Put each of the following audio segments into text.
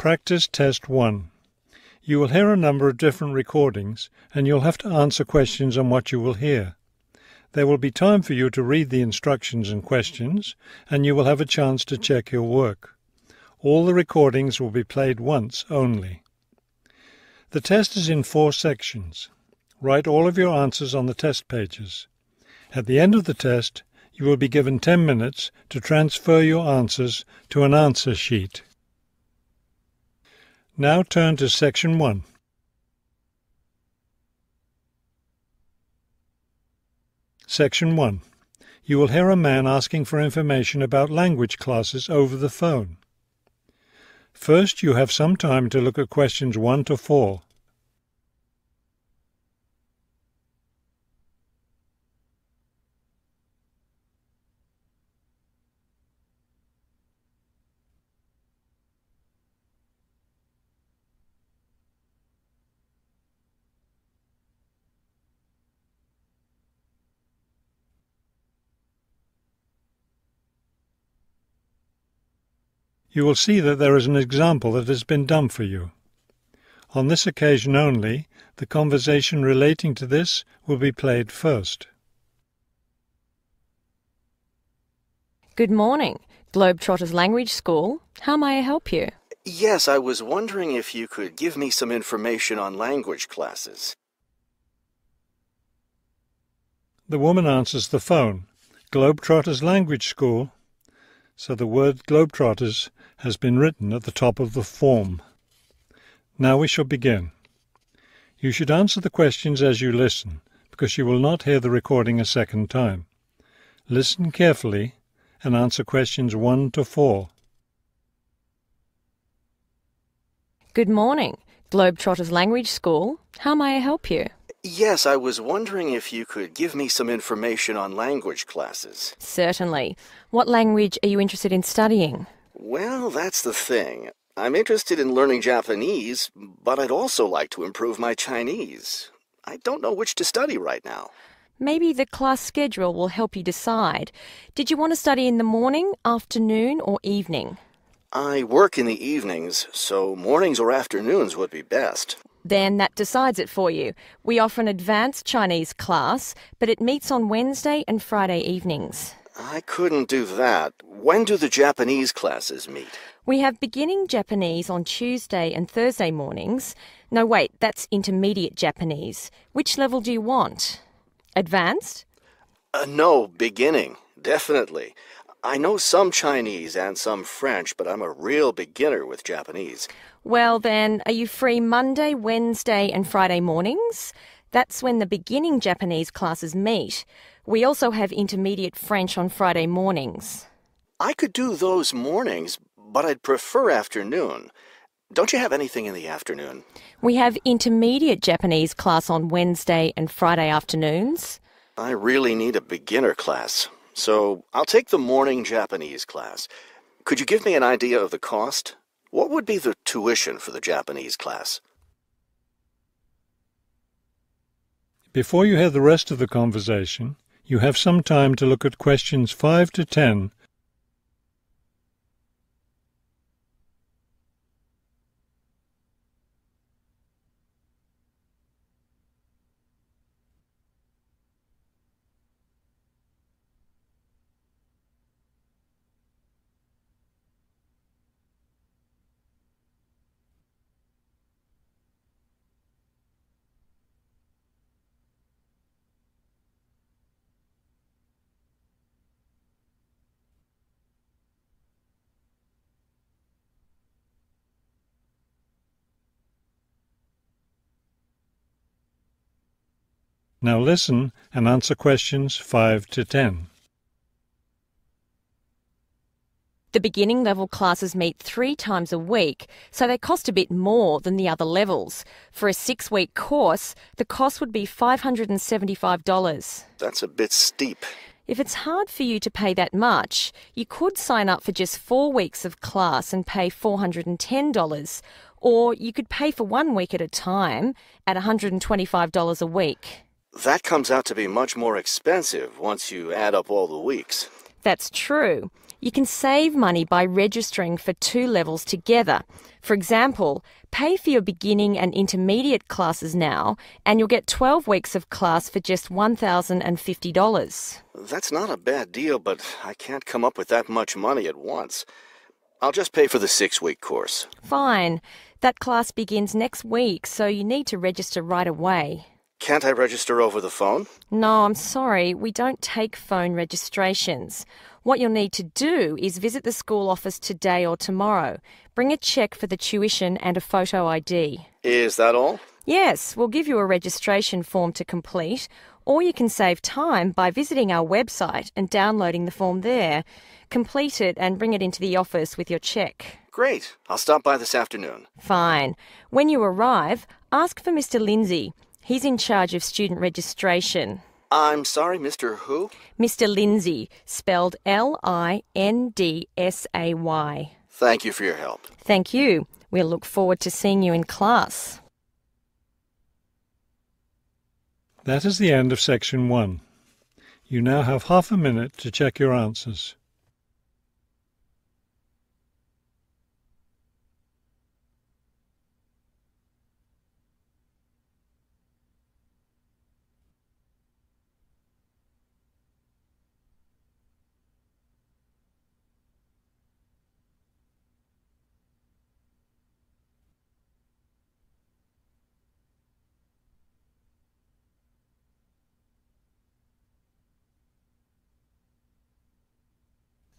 Practice Test 1. You will hear a number of different recordings, and you'll have to answer questions on what you will hear. There will be time for you to read the instructions and questions, and you will have a chance to check your work. All the recordings will be played once only. The test is in 4 sections. Write all of your answers on the test pages. At the end of the test, you will be given 10 minutes to transfer your answers to an answer sheet. Now turn to Section 1. Section 1. You will hear a man asking for information about language classes over the phone. First, you have some time to look at questions 1 to 4. You will see that there is an example that has been done for you. On this occasion only, the conversation relating to this will be played first. Good morning, Globetrotters Language School. How may I help you? Yes, I was wondering if you could give me some information on language classes. The woman answers the phone. Globetrotters Language School. So the word Globetrotters has been written at the top of the form. Now we shall begin. You should answer the questions as you listen, because you will not hear the recording a second time. Listen carefully and answer questions 1 to 4. Good morning, Globetrotters Language School. How may I help you? Yes, I was wondering if you could give me some information on language classes. Certainly. What language are you interested in studying? Well, that's the thing. I'm interested in learning Japanese, but I'd also like to improve my Chinese. I don't know which to study right now. Maybe the class schedule will help you decide. Did you want to study in the morning, afternoon, or evening? I work in the evenings, so mornings or afternoons would be best. Then that decides it for you. We offer an advanced Chinese class, but it meets on Wednesday and Friday evenings. I couldn't do that. When do the Japanese classes meet? We have beginning Japanese on Tuesday and Thursday mornings. No, wait, that's intermediate Japanese. Which level do you want? Advanced? No, beginning, definitely. I know some Chinese and some French, but I'm a real beginner with Japanese. Well then, are you free Monday, Wednesday and Friday mornings? That's when the beginning Japanese classes meet. We also have intermediate French on Friday mornings. I could do those mornings, but I'd prefer afternoon. Don't you have anything in the afternoon? We have intermediate Japanese class on Wednesday and Friday afternoons. I really need a beginner class, so I'll take the morning Japanese class. Could you give me an idea of the cost? What would be the tuition for the Japanese class? Before you hear the rest of the conversation, you have some time to look at questions 5 to 10. Now listen and answer questions 5 to 10. The beginning level classes meet 3 times a week, so they cost a bit more than the other levels. For a 6-week course, the cost would be $575. That's a bit steep. If it's hard for you to pay that much, you could sign up for just 4 weeks of class and pay $410, or you could pay for 1 week at a time at $125 a week. That comes out to be much more expensive once you add up all the weeks. That's true. You can save money by registering for 2 levels together. For example, pay for your beginning and intermediate classes now, and you'll get 12 weeks of class for just $1,050. That's not a bad deal, but I can't come up with that much money at once. I'll just pay for the 6-week course. Fine. That class begins next week, so you need to register right away. Can't I register over the phone? No, I'm sorry. We don't take phone registrations. What you'll need to do is visit the school office today or tomorrow. Bring a cheque for the tuition and a photo ID. Is that all? Yes, we'll give you a registration form to complete, or you can save time by visiting our website and downloading the form there. Complete it and bring it into the office with your cheque. Great. I'll stop by this afternoon. Fine. When you arrive, ask for Mr. Lindsay. He's in charge of student registration. I'm sorry, Mr. Who? Mr. Lindsay, spelled Lindsay. Thank you for your help. Thank you. We'll look forward to seeing you in class. That is the end of section 1. You now have half a minute to check your answers.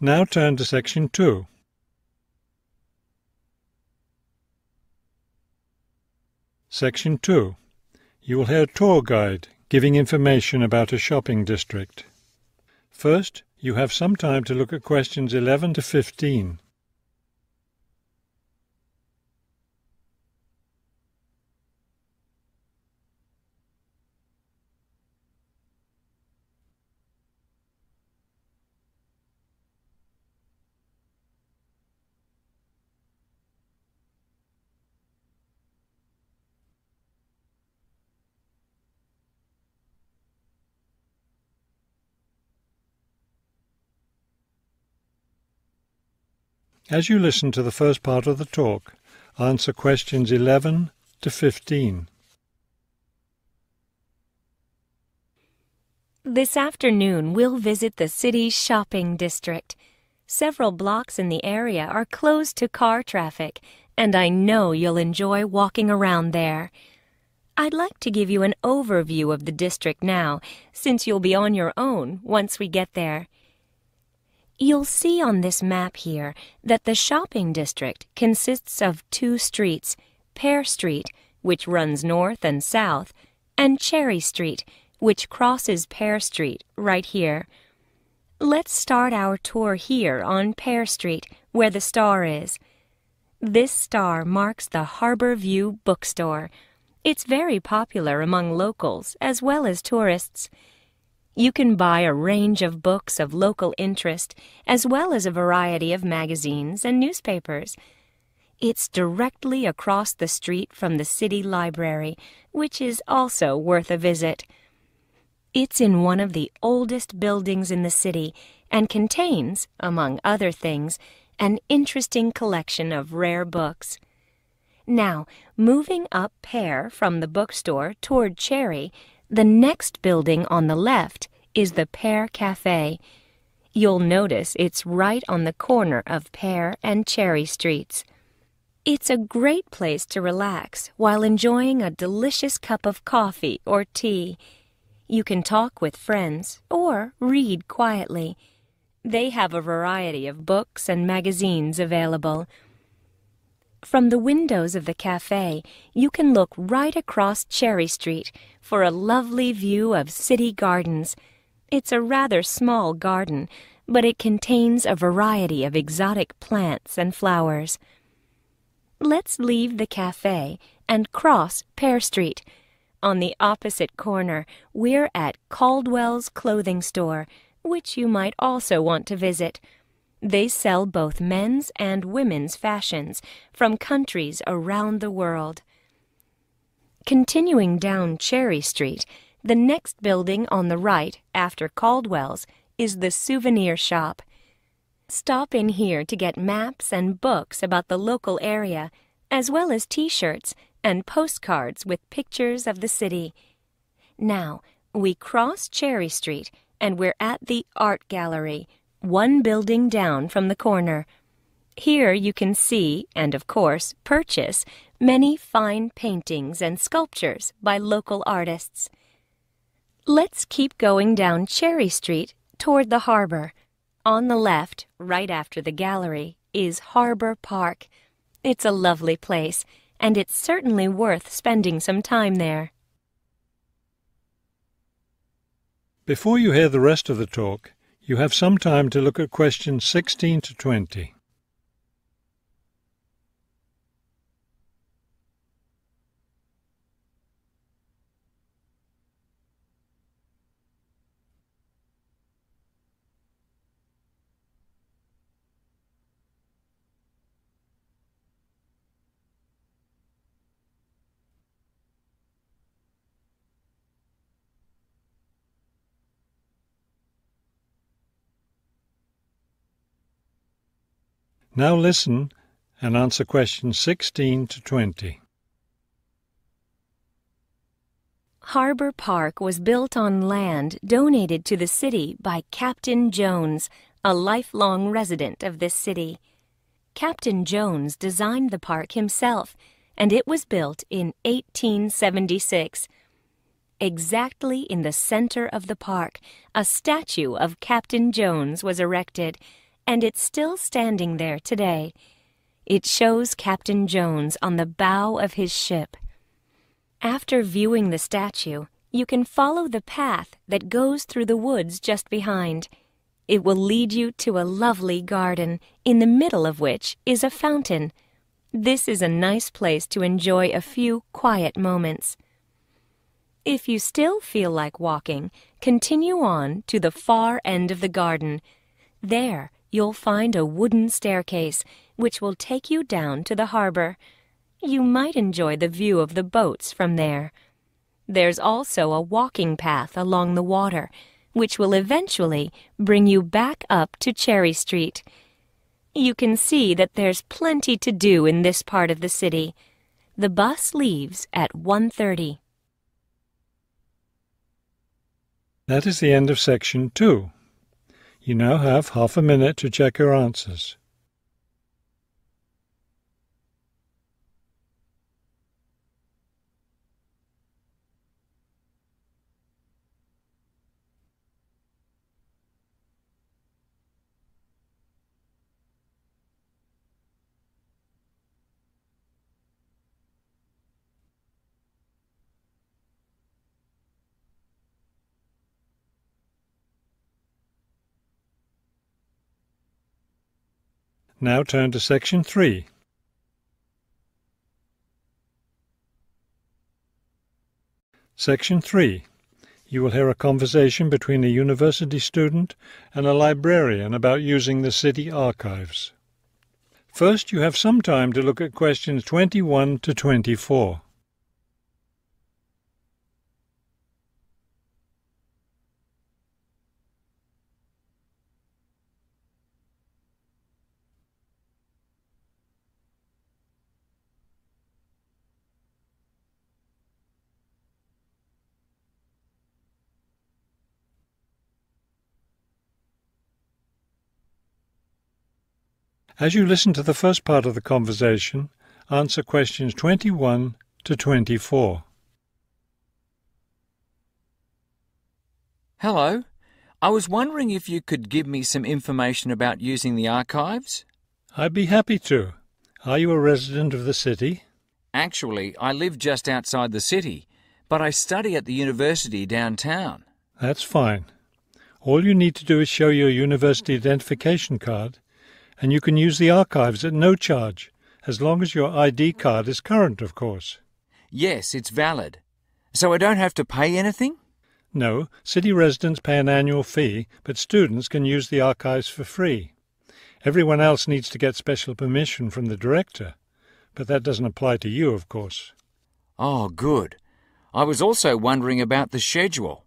Now turn to section 2. Section 2. You will hear a tour guide giving information about a shopping district. First, you have some time to look at questions 11 to 15. As you listen to the first part of the talk, answer questions 11 to 15. This afternoon, we'll visit the city's shopping district. Several blocks in the area are closed to car traffic, and I know you'll enjoy walking around there. I'd like to give you an overview of the district now, since you'll be on your own once we get there. You'll see on this map here that the shopping district consists of 2 streets, Pear Street, which runs north and south, and Cherry Street, which crosses Pear Street right here. Let's start our tour here on Pear Street, where the star is. This star marks the Harbor View Bookstore. It's very popular among locals as well as tourists. You can buy a range of books of local interest, as well as a variety of magazines and newspapers. It's directly across the street from the city library, which is also worth a visit. It's in one of the oldest buildings in the city and contains, among other things, an interesting collection of rare books. Now, moving up Pear from the bookstore toward Cherry, the next building on the left is the Pear Cafe. You'll notice it's right on the corner of Pear and Cherry Streets. It's a great place to relax while enjoying a delicious cup of coffee or tea. You can talk with friends or read quietly. They have a variety of books and magazines available. From the windows of the cafe, you can look right across Cherry Street for a lovely view of city gardens. It's a rather small garden, but it contains a variety of exotic plants and flowers. Let's leave the cafe and cross Pear Street. On the opposite corner, we're at Caldwell's Clothing Store, which you might also want to visit. They sell both men's and women's fashions from countries around the world. Continuing down Cherry Street, the next building on the right after Caldwell's is the souvenir shop. Stop in here to get maps and books about the local area, as well as T-shirts and postcards with pictures of the city. Now, we cross Cherry Street and we're at the Art Gallery, one building down from the corner. Here you can see, and of course purchase, many fine paintings and sculptures by local artists. Let's keep going down Cherry Street toward the harbor. On the left, right after the gallery, is Harbor Park. It's a lovely place, and it's certainly worth spending some time there. Before you hear the rest of the talk, you have some time to look at questions 16 to 20. Now listen and answer questions 16 to 20. Harbor Park was built on land donated to the city by Captain Jones, a lifelong resident of this city. Captain Jones designed the park himself, and it was built in 1876. Exactly in the center of the park, a statue of Captain Jones was erected, and it's still standing there today. It shows Captain Jones on the bow of his ship. After viewing the statue, you can follow the path that goes through the woods just behind. It will lead you to a lovely garden, in the middle of which is a fountain. This is a nice place to enjoy a few quiet moments. If you still feel like walking, continue on to the far end of the garden. There, you'll find a wooden staircase, which will take you down to the harbor. You might enjoy the view of the boats from there. There's also a walking path along the water, which will eventually bring you back up to Cherry Street. You can see that there's plenty to do in this part of the city. The bus leaves at 1:30. That is the end of section 2. You now have half a minute to check your answers. Now turn to section 3. Section 3. You will hear a conversation between a university student and a librarian about using the city archives. First, you have some time to look at questions 21 to 24. As you listen to the first part of the conversation, answer questions 21 to 24. Hello. I was wondering if you could give me some information about using the archives? I'd be happy to. Are you a resident of the city? Actually, I live just outside the city, but I study at the university downtown. That's fine. All you need to do is show your university identification card, and you can use the archives at no charge, as long as your ID card is current, of course. Yes, it's valid. So I don't have to pay anything? No, city residents pay an annual fee, but students can use the archives for free. Everyone else needs to get special permission from the director, but that doesn't apply to you, of course. Oh, good. I was also wondering about the schedule.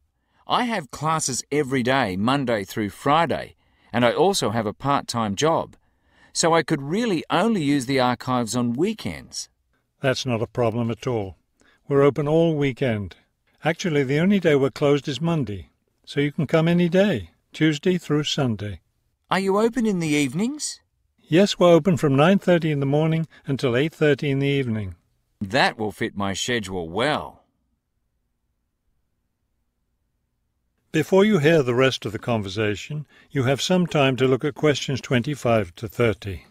I have classes every day, Monday through Friday, and I also have a part-time job, so I could really only use the archives on weekends. That's not a problem at all. We're open all weekend. Actually, the only day we're closed is Monday, so you can come any day, Tuesday through Sunday. Are you open in the evenings? Yes, we're open from 9:30 in the morning until 8:30 in the evening. That will fit my schedule well. Before you hear the rest of the conversation, you have some time to look at questions 25 to 30.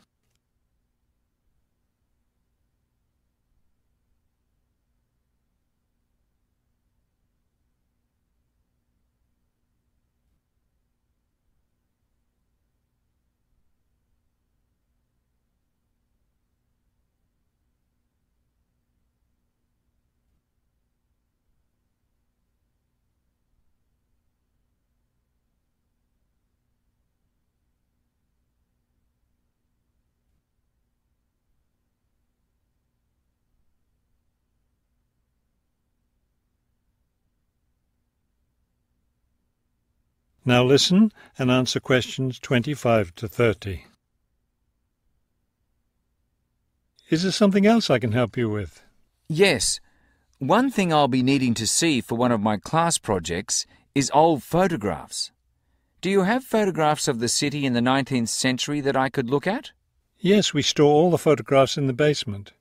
Now listen and answer questions 25 to 30. Is there something else I can help you with? Yes. One thing I'll be needing to see for one of my class projects is old photographs. Do you have photographs of the city in the 19th century that I could look at? Yes, we store all the photographs in the basement.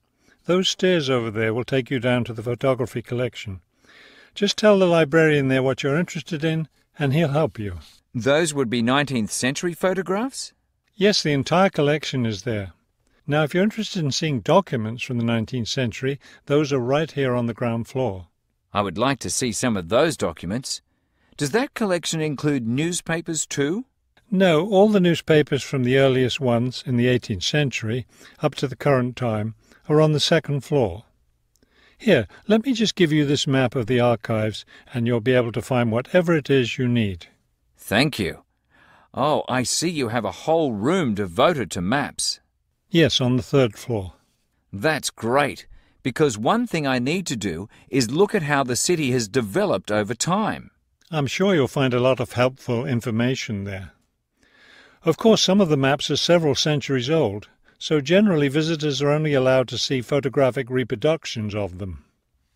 Those stairs over there will take you down to the photography collection. Just tell the librarian there what you're interested in, and he'll help you. Those would be 19th century photographs? Yes, the entire collection is there. Now, if you're interested in seeing documents from the 19th century, those are right here on the ground floor. I would like to see some of those documents. Does that collection include newspapers too? No, all the newspapers from the earliest ones in the 18th century up to the current time are on the second floor. Here, let me just give you this map of the archives, and you'll be able to find whatever it is you need. Thank you. Oh, I see you have a whole room devoted to maps. Yes, on the third floor. That's great, because one thing I need to do is look at how the city has developed over time. I'm sure you'll find a lot of helpful information there. Of course, some of the maps are several centuries old, so generally visitors are only allowed to see photographic reproductions of them.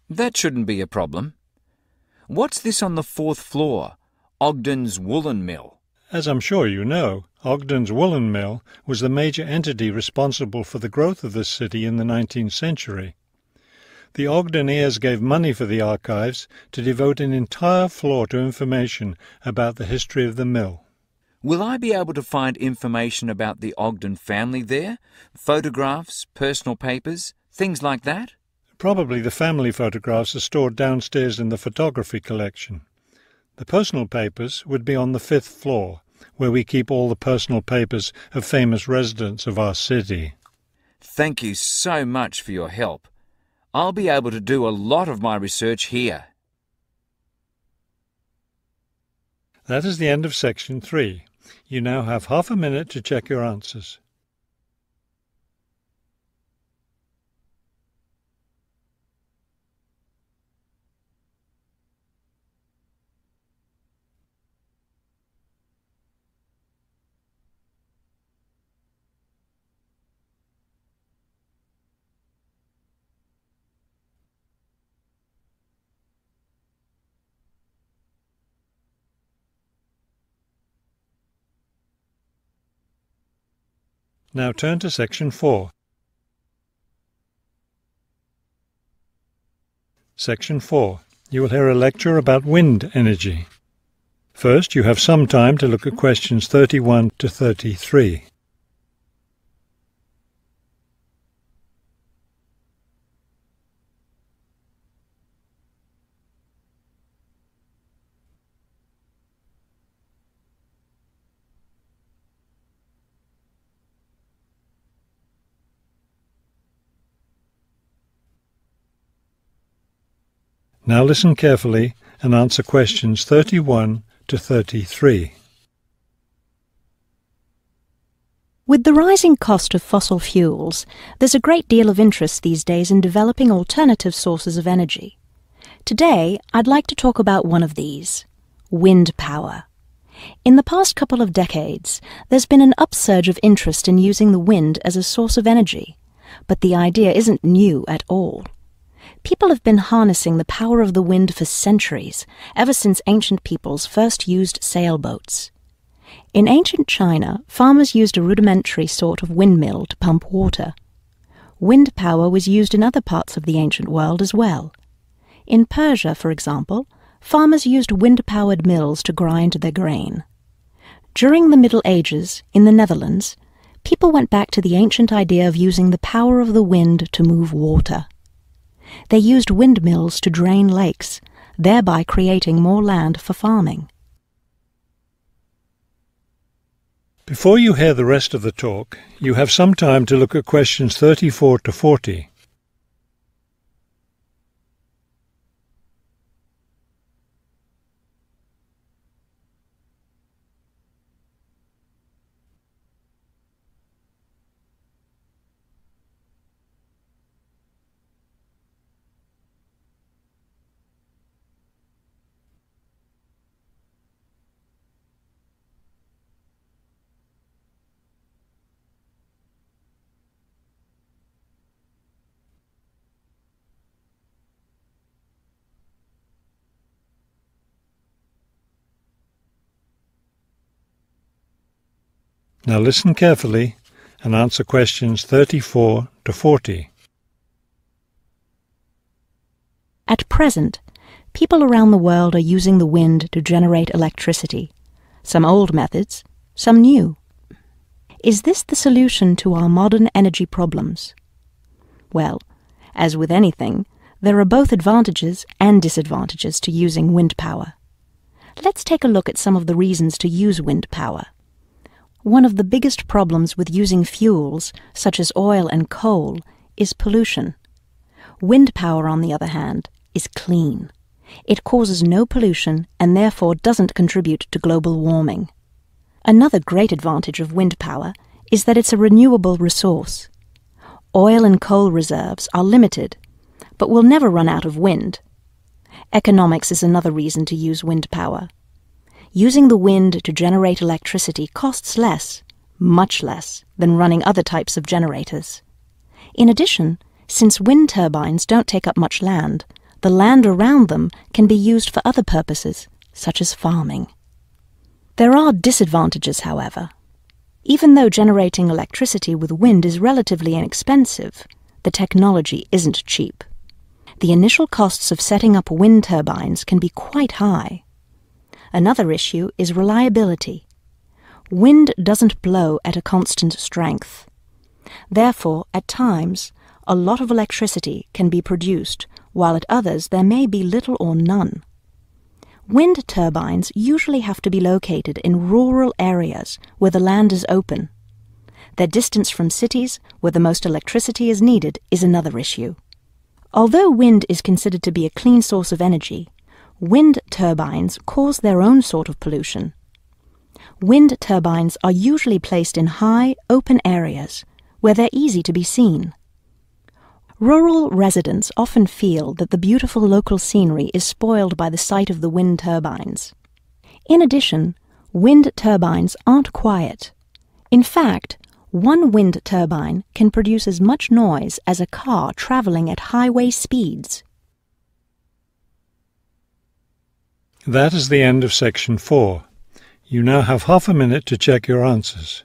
That shouldn't be a problem. What's this on the fourth floor? Ogden's Woolen Mill. As I'm sure you know, Ogden's Woolen Mill was the major entity responsible for the growth of this city in the 19th century. The Ogden heirs gave money for the archives to devote an entire floor to information about the history of the mill. Will I be able to find information about the Ogden family there? Photographs, personal papers, things like that? Probably the family photographs are stored downstairs in the photography collection. The personal papers would be on the fifth floor, where we keep all the personal papers of famous residents of our city. Thank you so much for your help. I'll be able to do a lot of my research here. That is the end of section 3. You now have half a minute to check your answers. Now turn to section 4. Section 4. You will hear a lecture about wind energy. First, you have some time to look at questions 31 to 33. Now listen carefully and answer questions 31 to 33. With the rising cost of fossil fuels, there's a great deal of interest these days in developing alternative sources of energy. Today, I'd like to talk about one of these, wind power. In the past couple of decades, there's been an upsurge of interest in using the wind as a source of energy, but the idea isn't new at all. People have been harnessing the power of the wind for centuries, ever since ancient peoples first used sailboats. In ancient China, farmers used a rudimentary sort of windmill to pump water. Wind power was used in other parts of the ancient world as well. In Persia, for example, farmers used wind-powered mills to grind their grain. During the Middle Ages, in the Netherlands, people went back to the ancient idea of using the power of the wind to move water. They used windmills to drain lakes, thereby creating more land for farming. Before you hear the rest of the talk, you have some time to look at questions 34 to 40. Now listen carefully and answer questions 34 to 40. At present, people around the world are using the wind to generate electricity, some old methods, some new. Is this the solution to our modern energy problems? Well, as with anything, there are both advantages and disadvantages to using wind power. Let's take a look at some of the reasons to use wind power. One of the biggest problems with using fuels, such as oil and coal, is pollution. Wind power, on the other hand, is clean. It causes no pollution and therefore doesn't contribute to global warming. Another great advantage of wind power is that it's a renewable resource. Oil and coal reserves are limited, but will never run out of wind. Economics is another reason to use wind power. Using the wind to generate electricity costs less, much less, than running other types of generators. In addition, since wind turbines don't take up much land, the land around them can be used for other purposes, such as farming. There are disadvantages, however. Even though generating electricity with wind is relatively inexpensive, the technology isn't cheap. The initial costs of setting up wind turbines can be quite high. Another issue is reliability. Wind doesn't blow at a constant strength. Therefore, at times, a lot of electricity can be produced, while at others there may be little or none. Wind turbines usually have to be located in rural areas where the land is open. Their distance from cities, where the most electricity is needed, is another issue. Although wind is considered to be a clean source of energy, wind turbines cause their own sort of pollution. Wind turbines are usually placed in high, open areas where they're easy to be seen. Rural residents often feel that the beautiful local scenery is spoiled by the sight of the wind turbines. In addition, wind turbines aren't quiet. In fact, one wind turbine can produce as much noise as a car traveling at highway speeds. That is the end of section 4. You now have half a minute to check your answers.